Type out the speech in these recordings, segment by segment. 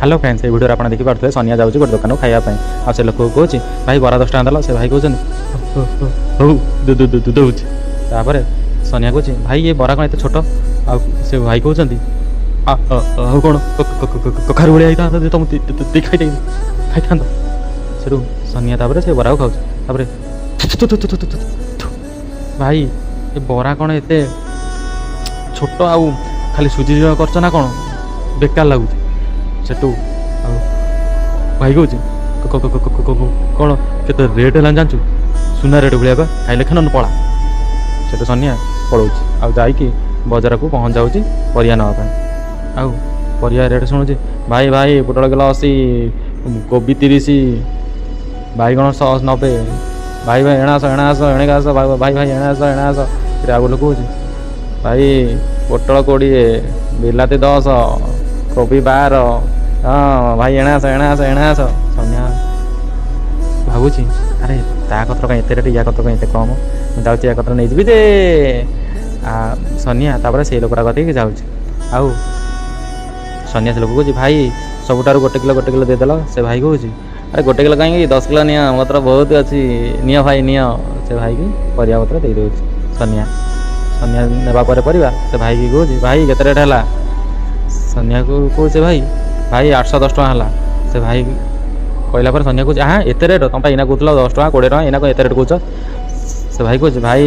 hello friends, ये video आप देखी पार्थे सोनिया जाऊँगी गोटे दुकान खावाई आ से लोक कौन भाई बरा 10 टाँग दल से भाई कहते दूध सोनिया कौन भाई ये बरा कौन एत छोट आ से भाई कहते कौन कखारू भाई होता तुम खाई था से सोनिया से बरा खाऊ भाई ये बरा कौन एत छोट आउ खाली सुजी करछ ना कौन बेकार लगुच सेटू भाई कौच कौन के रेट है जानचु सुना रेट भाया खाइले खान पड़ा से सोनिया पलाऊँ आईकि बजार को पहुँच जाऊँगी परिया नापी आउ परिया रेट शुणुची भाई भाई पोटल किलो 80 कोबी 30 बैगण 90 भाई भाई एणास एणे आस भाई भाई एणास फिर आग लोक भाई पोटल 20 बिलाती 10 कोबी 12 हाँ भाई एणास सोनिया भावुची अरे ता कतर कहीं एत रेट या कतर कहीं एत कम मुझे जाऊँगी या कतर नहीं जी जे सोनिया तापर से लोकटा कथी जाऊँगी आउ सोनिया से लोक कह भाई सबुठार गोटे किलो देदेल से भाई कह अरे गोटे किलो कहीं 10 किलो नि मतलब बहुत अच्छी नियो भाई नियो से भाई की परिया पत्र दे दे सोनिया सोनिया नेबा परिया से भाई की कह भाई केते रेट है सोनिया को कहे भाई भाई 810 टका है से भाई कहला पर सोनिया कहे हाँ एत रेट तुम इना कहूल 10 टका 20 टका इना एत रेट कौच से भाई कहे भाई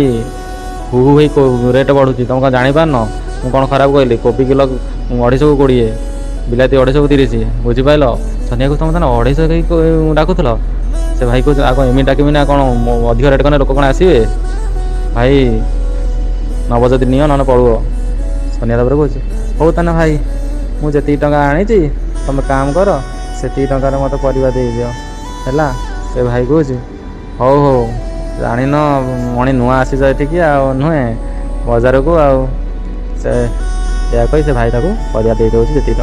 हु भाई रेट बढ़ुची तुम क्या जापार न मुझे कौन खराब कहली कोबी किलो 250 को 20 बिलाती 250 को 30 बुझिपाल सोनिया को तुम 250 कहीं डाकुल से भाई कहे आग एम डाकमी ना कौन अधिक रेट कने लोक कौन आसवे भाई नब जदि नियो ना पड़ो सोनिया तापर कहे हौ ताने भाई मुझे जी टଙ୍କା आनी तुम काम कर से टकर मत परिवा दे दियो है से भाई कहे हौ हौ जान मणि नुआ आसी जाए आ नुहे बजार को आ से भाई ताको परिवा दे दे जी